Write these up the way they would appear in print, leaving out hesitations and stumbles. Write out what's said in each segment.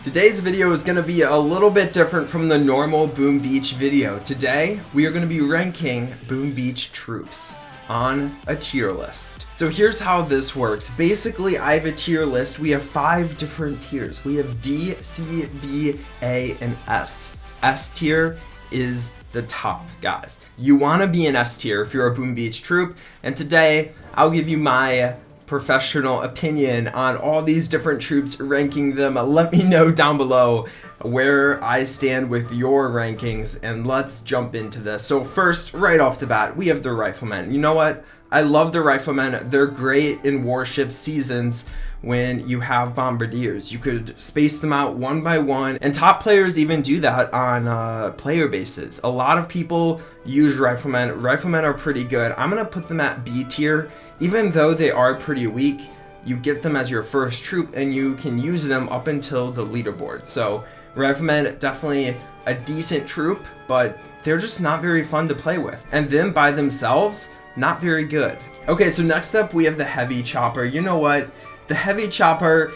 Today's video is going to be a little bit different from the normal Boom Beach video. Today, we are going to be ranking Boom Beach troops on a tier list. So here's how this works. Basically, I have a tier list. We have 5 different tiers. We have D, C, B, A, and S. S tier is the top, guys. You want to be an S tier if you're a Boom Beach troop. And today, I'll give you my professional opinion on all these different troops, ranking them. Let me know down below where I stand with your rankings, and let's jump into this. So first, right off the bat, we have the Riflemen. You know what? I love the Riflemen. They're great in warship seasons when you have Bombardiers. You could space them out one by one, and top players even do that on player bases. A lot of people use Riflemen. Riflemen are pretty good. I'm gonna put them at B tier. Even though they are pretty weak, you get them as your first troop and you can use them up until the leaderboard. So Riflemen, definitely a decent troop, but they're just not very fun to play with. And them by themselves, not very good. Okay, so next up we have the Heavy Chopper. You know what? The Heavy Chopper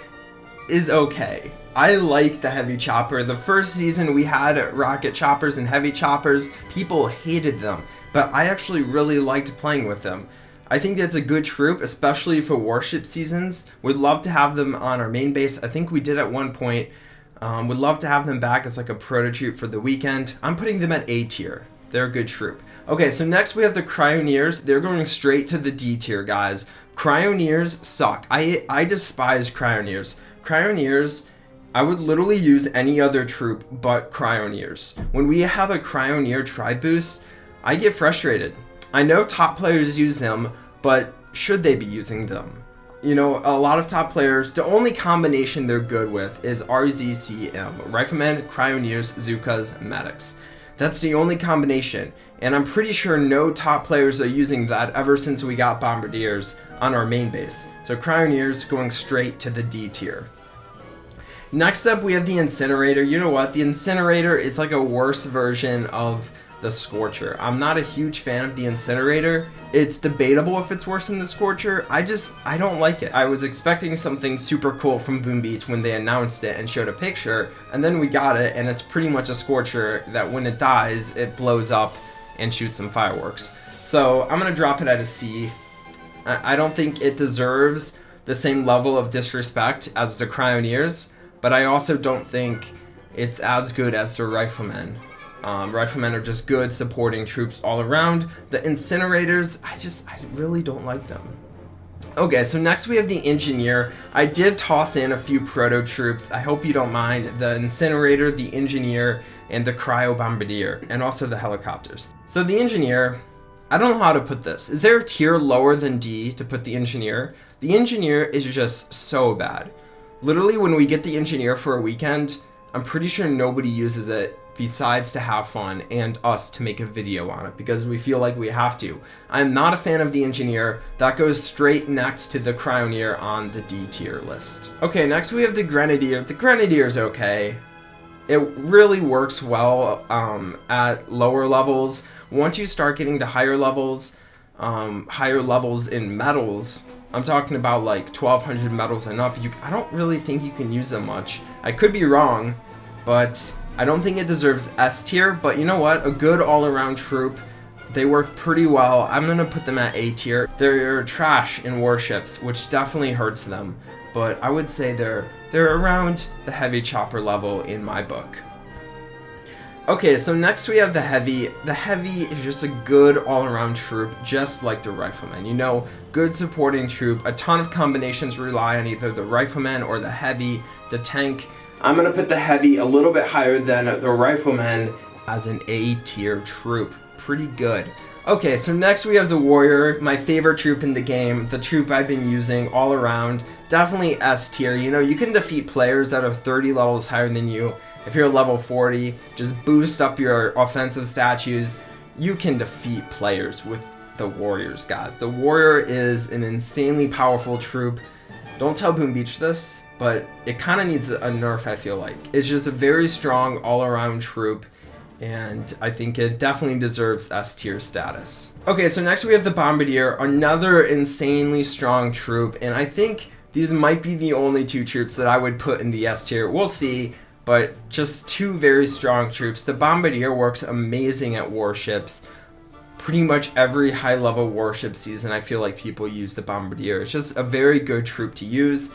is okay. I like the Heavy Chopper. The first season we had rocket choppers and heavy choppers. People hated them, but I actually really liked playing with them. I think that's a good troop, especially for warship seasons. We'd love to have them on our main base. I think we did at one point. Would love to have them back as like a proto troop for the weekend. I'm putting them at A tier. They're a good troop. Okay, so next we have the Cryoneers. They're going straight to the D tier, guys. Cryoneers suck. I despise Cryoneers. Cryoneers, I would literally use any other troop but Cryoneers. When we have a Cryoneer tribe boost, I get frustrated. I know top players use them, but should they be using them? You know, a lot of top players, the only combination they're good with is RZCM. Riflemen, Cryoneers, Zookas, Medics. That's the only combination. And I'm pretty sure no top players are using that ever since we got Bombardiers on our main base. So Cryoneers going straight to the D tier. Next up, we have the Incinerator. You know what? The Incinerator is like a worse version of the Scorcher. I'm not a huge fan of the Incinerator. It's debatable if it's worse than the Scorcher. I don't like it. I was expecting something super cool from Boom Beach when they announced it and showed a picture, and then we got it, and it's pretty much a Scorcher that when it dies, it blows up and shoots some fireworks. So I'm gonna drop it at a C. I don't think it deserves the same level of disrespect as the Cryoneers, but I also don't think it's as good as the Riflemen. Riflemen are just good supporting troops all around. The Incinerators, I really don't like them. Okay, so next we have the Engineer. I did toss in a few proto troops. I hope you don't mind. The Incinerator, the Engineer, and the Cryo Bombardier, and also the helicopters. So the Engineer, I don't know how to put this. Is there a tier lower than D to put the Engineer? The Engineer is just so bad. Literally, when we get the Engineer for a weekend, I'm pretty sure nobody uses it besides to have fun and us to make a video on it because we feel like we have to. I'm not a fan of the Engineer. That goes straight next to the Cryoneer on the D tier list. Okay, next we have the Grenadier. The Grenadier is okay. It really works well at lower levels. Once you start getting to higher levels in metals, I'm talking about like 1200 metals and up, I don't really think you can use them much. I could be wrong, but I don't think it deserves S tier, but you know what? A good all-around troop. They work pretty well. I'm gonna put them at A tier. They're trash in warships, which definitely hurts them, but I would say they're around the Heavy Chopper level in my book. Okay, so next we have the Heavy. The Heavy is just a good all-around troop, just like the Riflemen. You know, good supporting troop. A ton of combinations rely on either the Riflemen or the Heavy, the tank. I'm gonna put the Heavy a little bit higher than the Riflemen as an A tier troop. Pretty good. Okay, so next we have the Warrior, my favorite troop in the game, the troop I've been using all around. Definitely S tier. You know, you can defeat players that are 30 levels higher than you. If you're level 40, just boost up your offensive statues. You can defeat players with the Warriors, guys. The Warrior is an insanely powerful troop. Don't tell Boom Beach this, but it kind of needs a nerf, I feel like. It's just a very strong all-around troop, and I think it definitely deserves S tier status. Okay, so next we have the Bombardier, another insanely strong troop, and I think These might be the only 2 troops that I would put in the S tier. We'll see, but just 2 very strong troops. The Bombardier works amazing at warships. Pretty much every high-level warship season, I feel like people use the Bombardier. It's just a very good troop to use,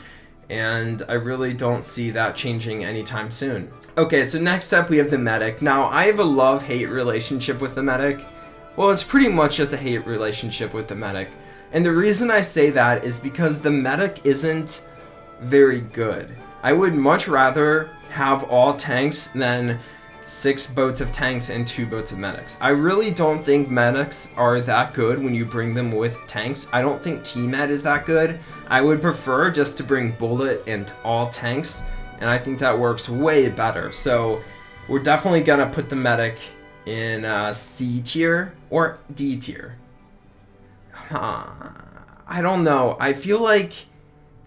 and I really don't see that changing anytime soon. Okay, so next up we have the Medic. Now, I have a love-hate relationship with the Medic. Well, it's pretty much just a hate relationship with the Medic. And the reason I say that is because the Medic isn't very good. I would much rather have all tanks than 6 boats of tanks and 2 boats of medics. I really don't think medics are that good when you bring them with tanks. I don't think T-Med is that good. I would prefer just to bring bullet and all tanks, and I think that works way better. So we're definitely gonna put the medic in C tier or D tier. I don't know. I feel like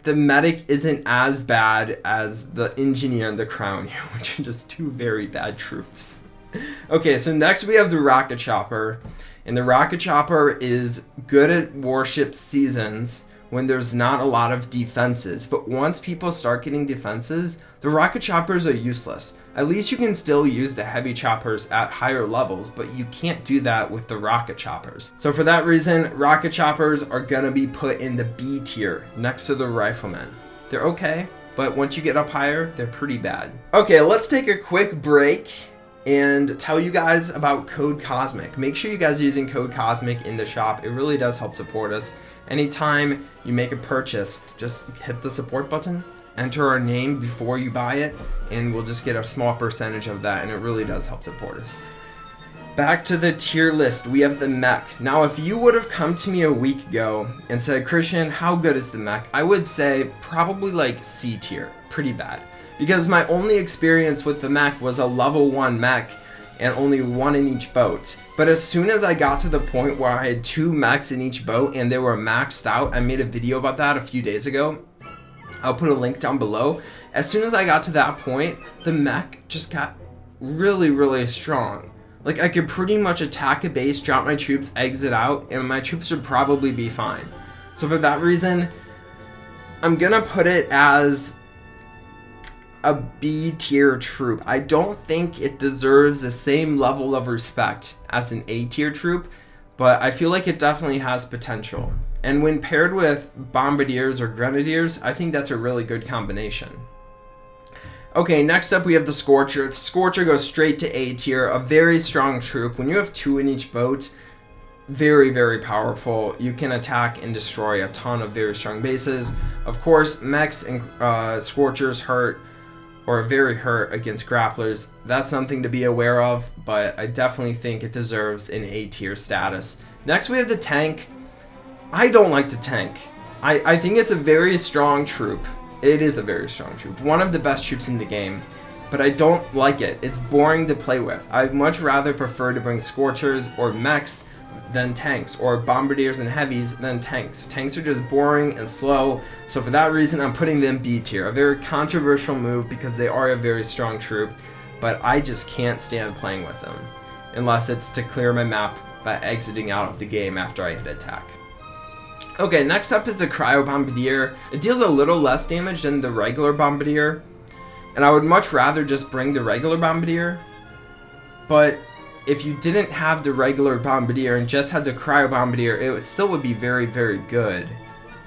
the medic isn't as bad as the engineer and the Cryoneer, which are just 2 very bad troops. Okay, so next we have the rocket chopper, and the rocket chopper is good at warship seasons when there's not a lot of defenses, but once people start getting defenses, the rocket choppers are useless. At least you can still use the heavy choppers at higher levels, but you can't do that with the rocket choppers. So for that reason, rocket choppers are gonna be put in the B tier next to the Riflemen. They're okay, but once you get up higher, they're pretty bad. Okay, let's take a quick break and tell you guys about code Cosmic. Make sure you guys are using code Cosmic in the shop. It really does help support us. Anytime you make a purchase, just hit the support button, enter our name before you buy it, and we'll just get a small percentage of that, and it really does help support us. Back to the tier list, we have the Mech. Now, if you would have come to me a week ago and said, Christian, how good is the Mech? I would say probably like C tier, pretty bad. Because my only experience with the Mech was a level 1 Mech and only 1 in each boat. But as soon as I got to the point where I had 2 mechs in each boat and they were maxed out, I made a video about that a few days ago. I'll put a link down below. As soon as I got to that point, the Mech just got really, really strong. Like, I could pretty much attack a base, drop my troops, exit out, and my troops would probably be fine. So for that reason, I'm gonna put it as a B tier troop. I don't think it deserves the same level of respect as an A tier troop, but I feel like it definitely has potential. And when paired with Bombardiers or Grenadiers, I think that's a really good combination. Okay, next up we have the Scorcher. The Scorcher goes straight to A tier, a very strong troop. When you have 2 in each boat, very, very powerful. You can attack and destroy a ton of very strong bases. Of course, mechs and Scorchers hurt, or very hurt against grapplers. That's something to be aware of, but I definitely think it deserves an A tier status. Next we have the tank. I don't like the tank. I think it's a very strong troop. It is a very strong troop. One of the best troops in the game, but I don't like it. It's boring to play with. I'd much rather prefer to bring Scorchers or mechs than tanks, or Bombardiers and heavies than tanks. Tanks are just boring and slow, so for that reason I'm putting them B tier. A very controversial move because they are a very strong troop, but I just can't stand playing with them unless it's to clear my map by exiting out of the game after I hit attack. Okay, next up is the Cryo Bombardier. It deals a little less damage than the regular Bombardier, and I would much rather just bring the regular Bombardier, but if you didn't have the regular Bombardier and just had the Cryo Bombardier, it still would be very, very good.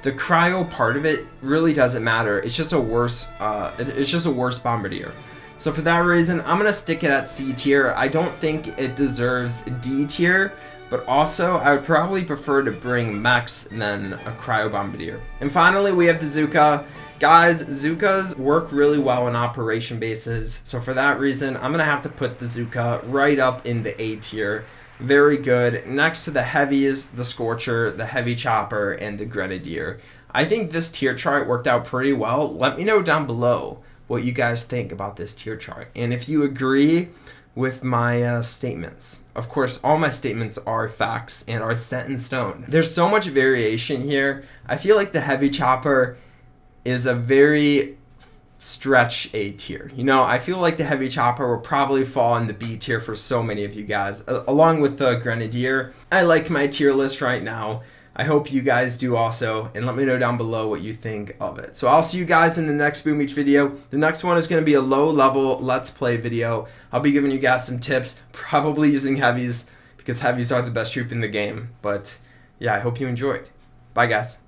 The Cryo part of it really doesn't matter. It's just a worse, Bombardier. So for that reason, I'm gonna stick it at C tier. I don't think it deserves D tier, but also I would probably prefer to bring mechs than a Cryo Bombardier. And finally, we have the Zooka. Guys, Zookas work really well in operation bases, so for that reason, I'm gonna have to put the Zooka right up in the A tier. Very good, next to the heavies, the Scorcher, the heavy chopper, and the Grenadier. I think this tier chart worked out pretty well. Let me know down below what you guys think about this tier chart, and if you agree with my statements. Of course, all my statements are facts and are set in stone. There's so much variation here. I feel like the heavy chopper is a very stretch A tier. You know, I feel like the heavy chopper will probably fall in the B tier for so many of you guys, along with the Grenadier. I like my tier list right now, I hope you guys do also, and let me know down below what you think of it. So I'll see you guys in the next Boom Beach video. The next one is going to be a low-level Let's Play video. I'll be giving you guys some tips, probably using heavies, because heavies are the best troop in the game. But yeah, I hope you enjoyed. Bye, guys.